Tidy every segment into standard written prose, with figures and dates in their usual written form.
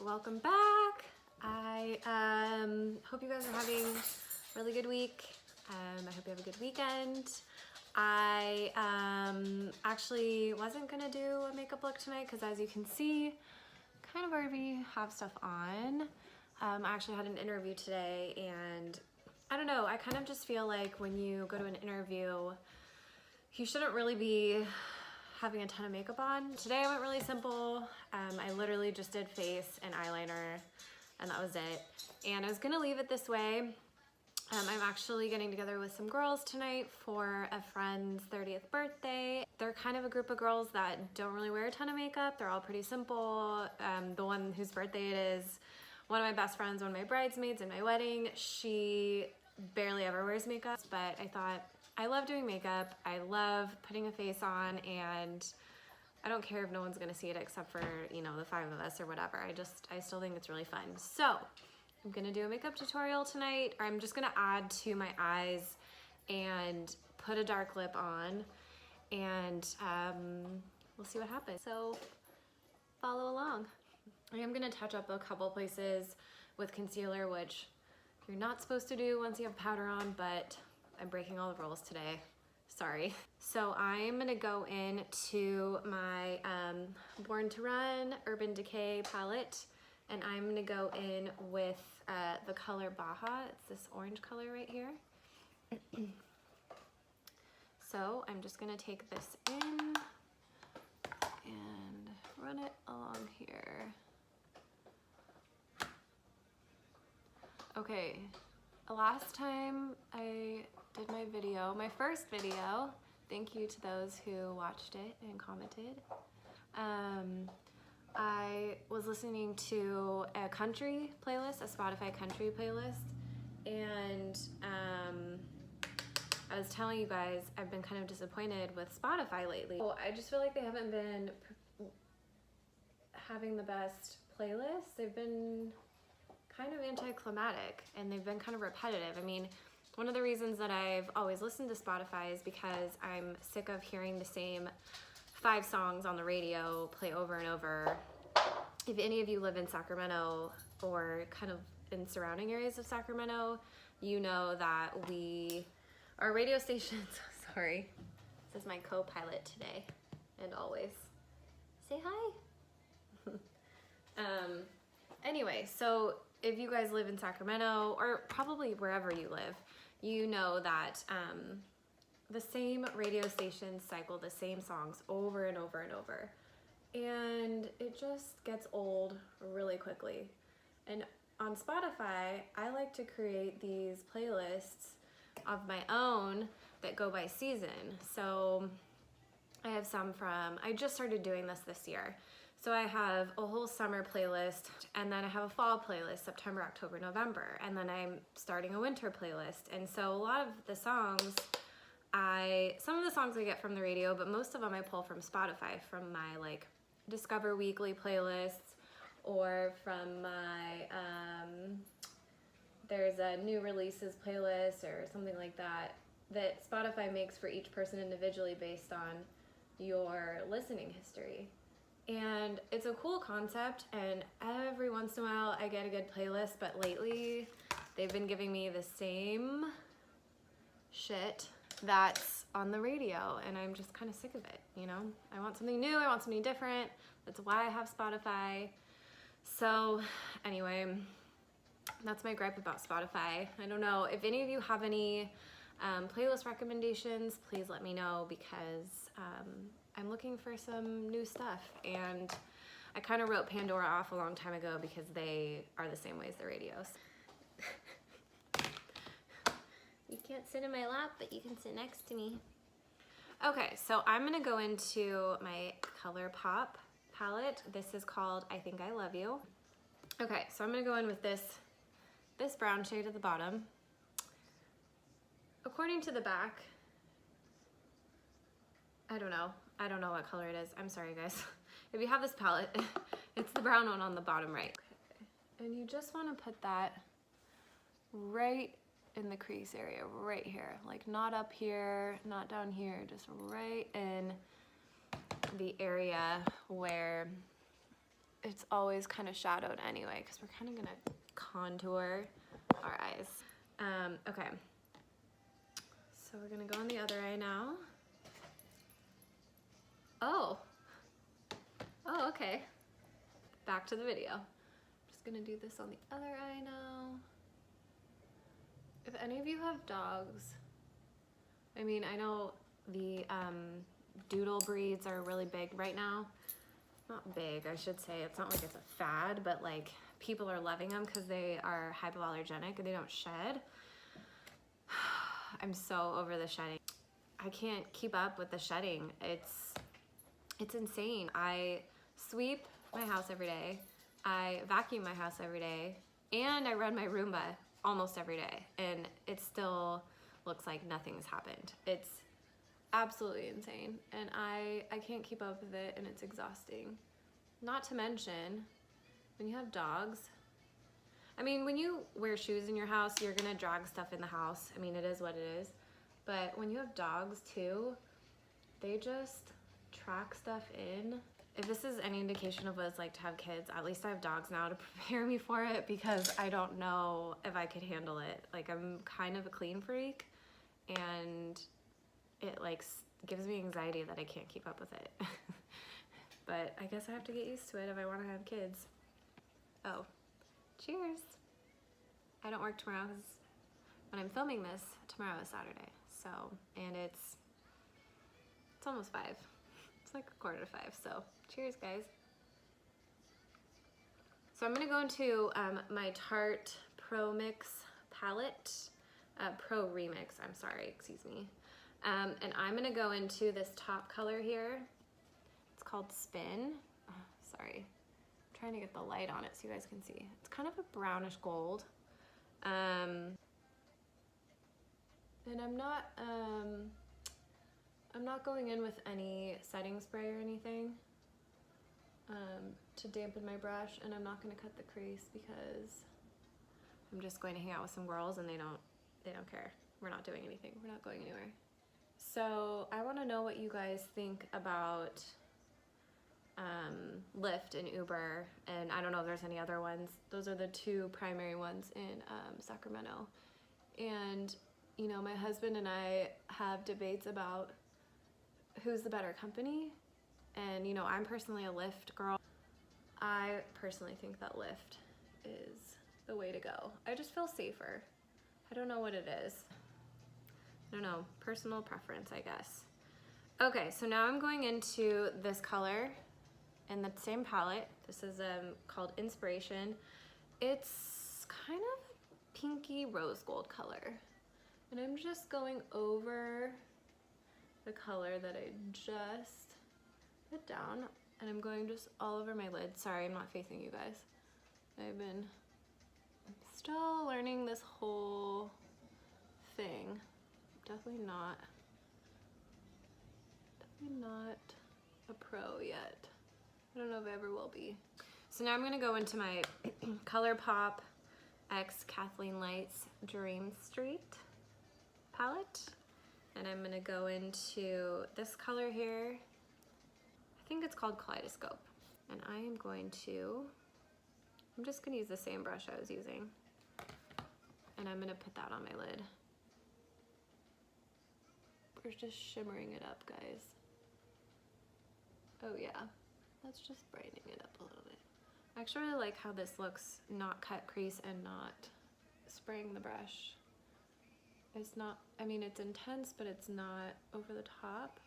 welcome back. I hope you guys are having a really good week. I hope you have a good weekend. I actually wasn't gonna do a makeup look tonight because, as you can see, kind of already have stuff on. I actually had an interview today, and I don't know, I kind of just feel like when you go to an interview, you shouldn't really be having a ton of makeup on. Today I went really simple. I literally just did face and eyeliner, and that was it. And I was gonna leave it this way. I'm actually getting together with some girls tonight for a friend's 30th birthday. They're kind of a group of girls that don't really wear a ton of makeup. They're all pretty simple. The one whose birthday it is, one of my best friends, one of my bridesmaids in my wedding, she barely ever wears makeup, but I thought, I love doing makeup. I love putting a face on, and I don't care if no one's gonna see it except for, you know, the 5 of us or whatever. I still think it's really fun. So I'm gonna do a makeup tutorial tonight. I'm just gonna add to my eyes and put a dark lip on, and we'll see what happens. So follow along. I am gonna touch up a couple places with concealer, which you're not supposed to do once you have powder on, but I'm breaking all the rules today. Sorry. So I'm gonna go into my Born to Run Urban Decay palette, and I'm gonna go in with the color Baja. It's this orange color right here. So I'm just gonna take this in and run it along here. Okay, last time I did my video, my first video, thank you to those who watched it and commented. I was listening to a country playlist, a Spotify country playlist, and I was telling you guys I've been kind of disappointed with Spotify lately. I just feel like they haven't been having the best playlists. They've been kind of anticlimactic, and they've been kind of repetitive. I mean, one of the reasons that I've always listened to Spotify is because I'm sick of hearing the same 5 songs on the radio play over and over. If any of you live in Sacramento or kind of in surrounding areas of Sacramento, you know that our radio stations, sorry, this is my co-pilot today and always. Say hi. Anyway, so if you guys live in Sacramento, or probably wherever you live, you know that the same radio stations cycle the same songs over and over and over. And it just gets old really quickly. And on Spotify, I like to create these playlists of my own that go by season. So I have some I just started doing this year. So I have a whole summer playlist, and then I have a fall playlist, September, October, November, and then I'm starting a winter playlist. And so a lot of the songs, some of the songs I get from the radio, but most of them I pull from Spotify, from my like Discover Weekly playlists, or from my, there's a new releases playlist or something like that Spotify makes for each person individually based on your listening history. And it's a cool concept, and every once in a while I get a good playlist, but lately they've been giving me the same shit that's on the radio, and I'm just kind of sick of it, you know? I want something new, I want something different. That's why I have Spotify. So anyway, that's my gripe about Spotify. I don't know, if any of you have any playlist recommendations, please let me know, because I'm looking for some new stuff, and I kind of wrote Pandora off a long time ago because they are the same way as the radios. You can't sit in my lap, but you can sit next to me. Okay, so I'm gonna go into my ColourPop palette. This is called I Think I Love You. Okay, so I'm gonna go in with this brown shade at the bottom. According to the back, I don't know what color it is. I'm sorry, guys. If you have this palette, it's the brown one on the bottom right. Okay. And you just want to put that right in the crease area, right here. Like not up here, not down here, just right in the area where it's always kind of shadowed anyway because we're kind of gonna contour our eyes. Okay, so we're gonna go on the other eye now. Oh, okay. Back to the video. I'm just gonna do this on the other eye now. If any of you have dogs, I mean, I know the doodle breeds are really big right now. Not big, I should say. It's not like it's a fad, but like people are loving them because they are hypoallergenic and they don't shed. I'm so over the shedding. I can't keep up with the shedding. It's insane. I sweep my house every day. I vacuum my house every day, and I run my Roomba almost every day, and it still looks like nothing's happened. It's absolutely insane, and I can't keep up with it, and it's exhausting. Not to mention, when you have dogs, I mean, when you wear shoes in your house, you're gonna drag stuff in the house. I mean, it is what it is. But when you have dogs too, they just track stuff in. If this is any indication of what it's like to have kids, at least I have dogs now to prepare me for it, because I don't know if I could handle it. Like, I'm kind of a clean freak, and it like gives me anxiety that I can't keep up with it. But I guess I have to get used to it if I want to have kids. Oh, cheers. I don't work tomorrow because when I'm filming this, tomorrow is Saturday. So, and it's almost 5. It's like 4:45, so cheers, guys. So I'm gonna go into my Tarte Pro Mix palette, Pro Remix, I'm sorry, excuse me. And I'm gonna go into this top color here. It's called Spin. Oh, sorry, I'm trying to get the light on it so you guys can see. It's kind of a brownish gold. And I'm not going in with any setting spray or anything to dampen my brush, and I'm not going to cut the crease because I'm just going to hang out with some girls and they don't care. We're not doing anything. We're not going anywhere. So I want to know what you guys think about Lyft and Uber, and I don't know if there's any other ones. Those are the 2 primary ones in Sacramento. And you know, my husband and I have debates about who's the better company. And you know, I'm personally a Lyft girl. I personally think that Lyft is the way to go. I just feel safer. I don't know what it is. I don't know, personal preference, I guess. Okay, so now I'm going into this color in the same palette. This is called Inspiration. It's kind of pinky rose gold color. And I'm just going over the color that I just put down, and I'm going just all over my lid. Sorry, I'm not facing you guys. I'm still learning this whole thing. Definitely not a pro yet. I don't know if I ever will be. So now I'm gonna go into my ColourPop X Kathleen Lights Dream Street palette, and I'm gonna go into this color here. I think it's called Kaleidoscope, and I'm just gonna use the same brush I was using, and I'm gonna put that on my lid. We're just shimmering it up, guys. Oh yeah, that's just brightening it up a little bit. I actually really like how this looks, not cut crease and not spraying the brush. It's not, I mean, it's intense, but it's not over the top.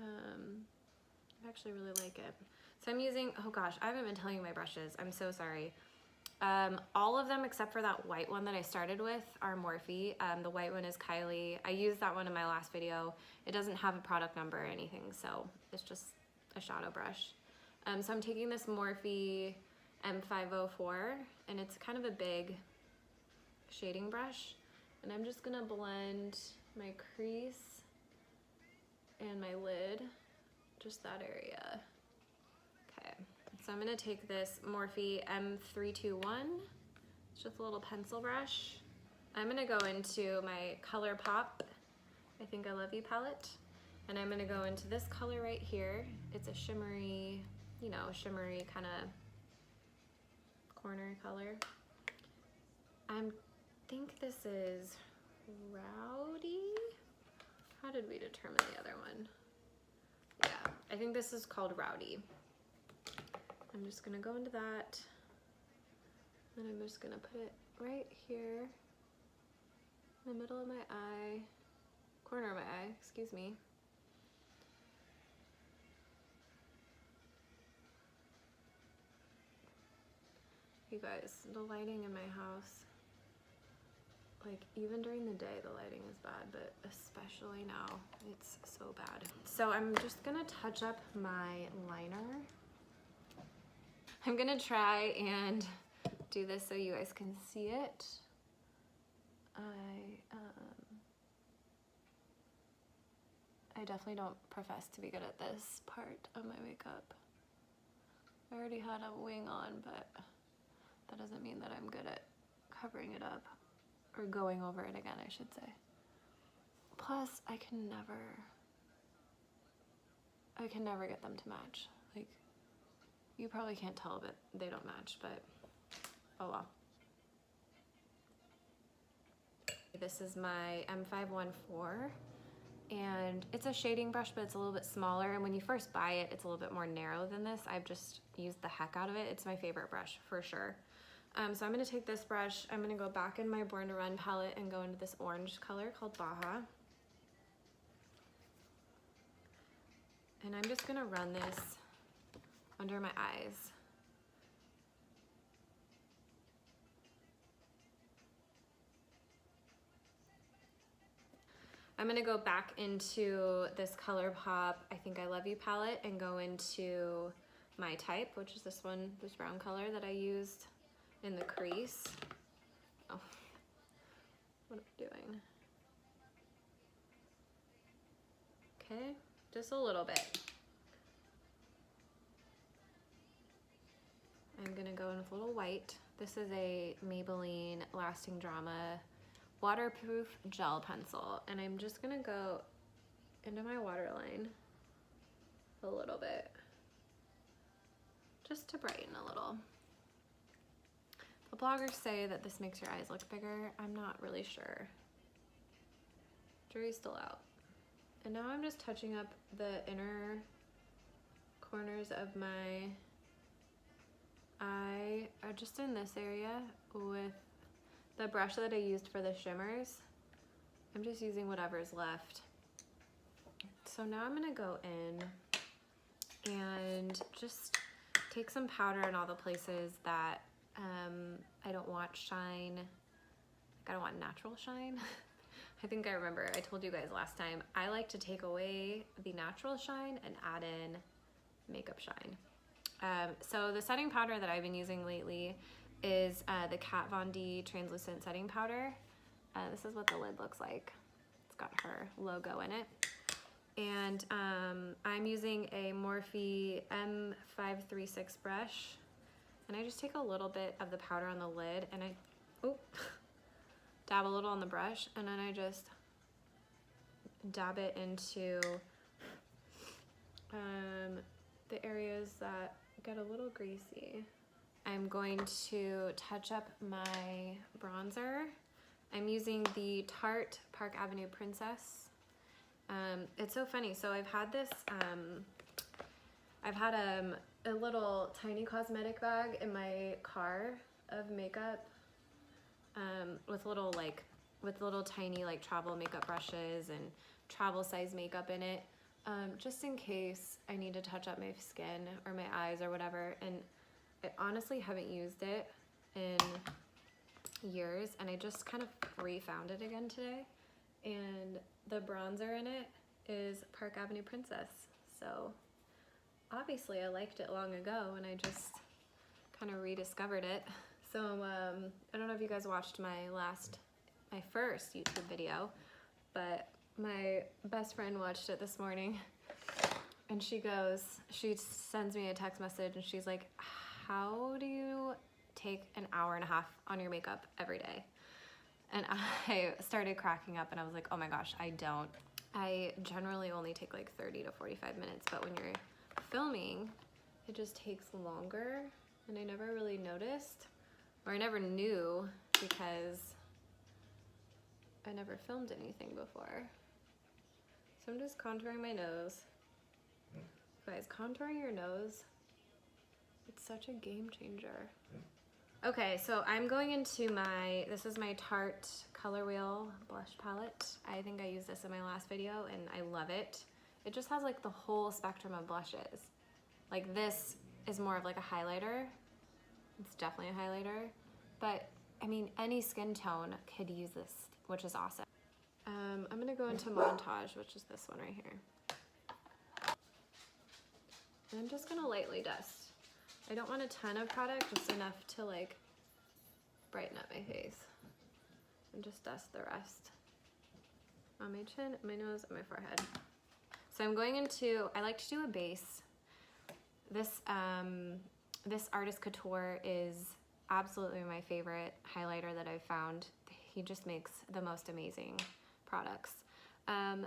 I actually really like it. So I'm using, oh gosh, I haven't been telling you my brushes. I'm so sorry. All of them except for that white one that I started with are Morphe. The white one is Kylie. I used that one in my last video. It doesn't have a product number or anything, so it's just a shadow brush. So I'm taking this Morphe M504, and it's kind of a big shading brush. And I'm just gonna blend my crease and my lid, just that area. Okay, so I'm gonna take this Morphe M321, it's just a little pencil brush. I'm gonna go into my ColourPop I Think I Love You palette, and I'm gonna go into this color right here. It's a shimmery you know, shimmery kind of corner color. I think this is Rowdy. How did we determine the other one? Yeah, I think this is called Rowdy. I'm just gonna go into that, and I'm just gonna put it right here in the middle of my eye, corner of my eye, excuse me. You guys, the lighting in my house, like even during the day the lighting is bad, but especially now it's so bad. So I'm just gonna touch up my liner. I'm gonna try and do this so you guys can see it. I definitely don't profess to be good at this part of my makeup. I already had a wing on, but that doesn't mean that I'm good at covering it up, or going over it again, I should say. Plus, I can never get them to match. Like, you probably can't tell that they don't match, but oh well. This is my M514, and it's a shading brush, but it's a little bit smaller, and when you first buy it, it's a little bit more narrow than this. I've just used the heck out of it. It's my favorite brush for sure. So I'm gonna take this brush, I'm gonna go back in my Born to Run palette and go into this orange color called Baja. And I'm just gonna run this under my eyes. I'm gonna go back into this ColourPop I Think I Love You palette and go into my type, which is this one, this brown color that I used in the crease. Oh, what am I doing? Okay, just a little bit. I'm gonna go in with a little white. This is a Maybelline Lasting Drama waterproof gel pencil, and I'm just gonna go into my waterline a little bit, just to brighten a little. The bloggers say that this makes your eyes look bigger. I'm not really sure. Jury's still out. And now I'm just touching up the inner corners of my eye, just in this area with the brush that I used for the shimmers. I'm just using whatever's left. So now I'm gonna go in and just take some powder in all the places that I don't want shine. Like, I don't want natural shine. I think I remember I told you guys last time, I like to take away the natural shine and add in makeup shine. So the setting powder that I've been using lately is the Kat Von D translucent setting powder. This is what the lid looks like. It's got her logo in it. And I'm using a Morphe M536 brush, and I just take a little bit of the powder on the lid and I dab a little on the brush, and then I just dab it into the areas that get a little greasy. I'm going to touch up my bronzer. I'm using the Tarte Park Avenue Princess. It's so funny. So I've had this, I've had a little tiny cosmetic bag in my car of makeup with little tiny like travel makeup brushes and travel size makeup in it, just in case I need to touch up my skin or my eyes or whatever. And I honestly haven't used it in years, and I just kind of refound it again today. And the bronzer in it is Park Avenue Princess. So obviously I liked it long ago, and I just kind of rediscovered it. So I don't know if you guys watched my first YouTube video, but my best friend watched it this morning, and she sends me a text message, and she's like, how do you take an hour and a half on your makeup every day? And I started cracking up, and I was like, oh my gosh, I don't. I generally only take like 30 to 45 minutes, but when you're filming, it just takes longer, and I never really noticed, or I never knew because I never filmed anything before. So I'm just contouring my nose. Guys, contouring your nose, it's such a game changer. Okay, so I'm going into my, this is my Tarte Color Wheel blush palette. I think I used this in my last video and I love it. It just has like the whole spectrum of blushes. Like this is more of like a highlighter. It's definitely a highlighter, but I mean, any skin tone could use this, which is awesome. I'm gonna go into Montage, which is this one right here. And I'm just gonna lightly dust. I don't want a ton of product, just enough to like brighten up my face. And just dust the rest on my chin, my nose, and my forehead. So I'm going into, I like to do a base. This Artist Couture is absolutely my favorite highlighter that I've found. He just makes the most amazing products.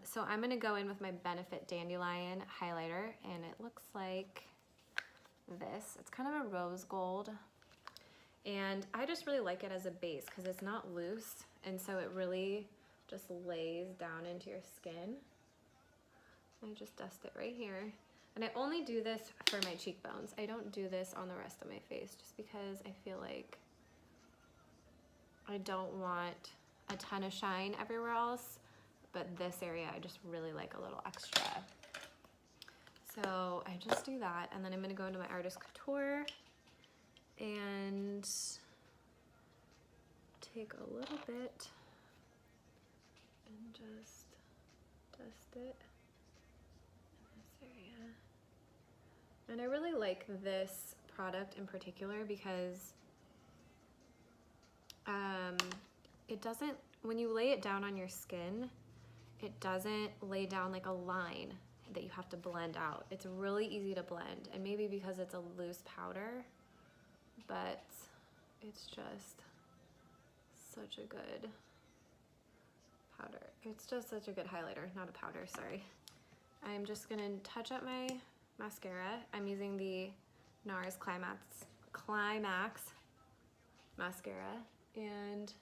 So I'm gonna go in with my Benefit Dandelion highlighter, and it looks like this. It's kind of a rose gold, and I just really like it as a base because it's not loose, and so it really just lays down into your skin. I just dust it right here. And I only do this for my cheekbones. I don't do this on the rest of my face just because I feel like I don't want a ton of shine everywhere else, but this area I just really like a little extra. So I just do that, and then I'm gonna go into my Artist Couture and take a little bit and just dust it. And I really like this product in particular because it doesn't, when you lay it down on your skin, it doesn't lay down like a line that you have to blend out. It's really easy to blend, and maybe because it's a loose powder, but it's just such a good powder. It's just such a good highlighter, not a powder, sorry. I'm just gonna touch up my mascara. I'm using the NARS Climax mascara, and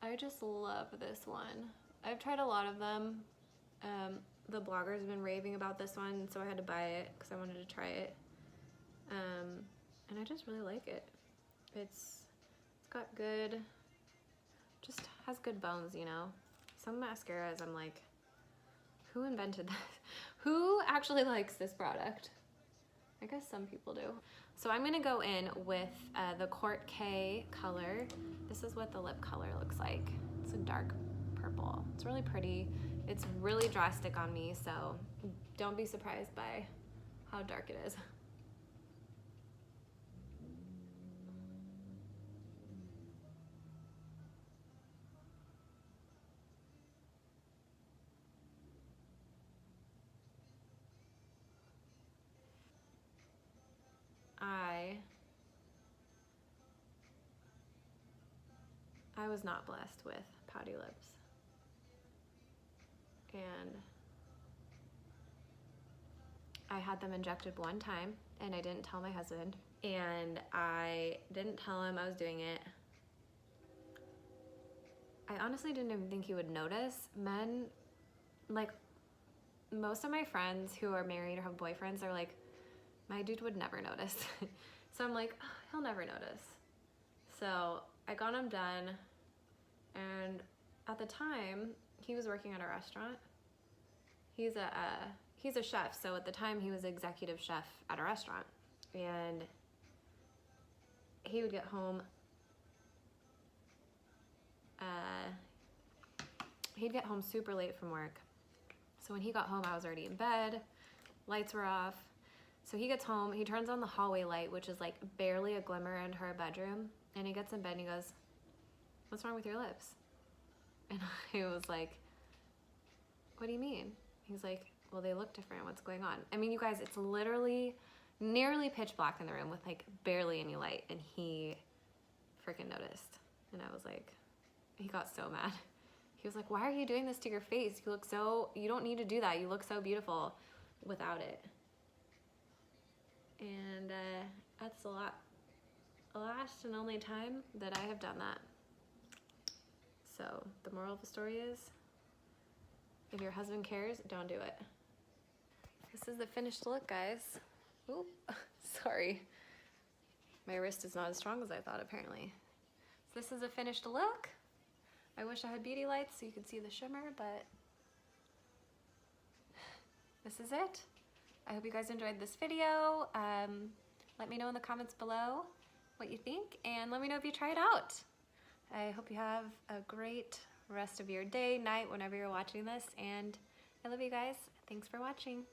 I just love this one. I've tried a lot of them. The bloggers have been raving about this one, so I had to buy it because I wanted to try it. And I just really like it. It's got good, just has good bones, you know? Some mascaras I'm like, who invented this? Who actually likes this product? I guess some people do. So I'm gonna go in with the Court K color. This is what the lip color looks like. It's a dark purple. It's really pretty. It's really drastic on me, so don't be surprised by how dark it is. I was not blessed with pouty lips. And I had them injected one time, and I didn't tell my husband, and I didn't tell him I was doing it. I honestly didn't even think he would notice. Men, like most of my friends who are married or have boyfriends are like, my dude would never notice. So I'm like, oh, he'll never notice. So I got him done, and at the time, he was working at a restaurant. He's a chef, so at the time he was executive chef at a restaurant, and he would get home. He'd get home super late from work. So when he got home, I was already in bed, lights were off. So he gets home, he turns on the hallway light, which is like barely a glimmer into her bedroom, and he gets in bed and he goes, "What's wrong with your lips?" And I was like, "What do you mean?" He's like, "Well, they look different. What's going on?" I mean, you guys, it's literally nearly pitch black in the room with like barely any light, and he freaking noticed. And I was like, he got so mad. He was like, "Why are you doing this to your face? You look so, you don't need to do that. You look so beautiful without it." and that's the last and only time that I have done that. So the moral of the story is, if your husband cares, don't do it. This is the finished look, guys. Oop, sorry. My wrist is not as strong as I thought, apparently. So this is a finished look. I wish I had beauty lights so you could see the shimmer, but this is it. I hope you guys enjoyed this video. Let me know in the comments below what you think, and let me know if you try it out. I hope you have a great rest of your day, night, whenever you're watching this, and I love you guys. Thanks for watching.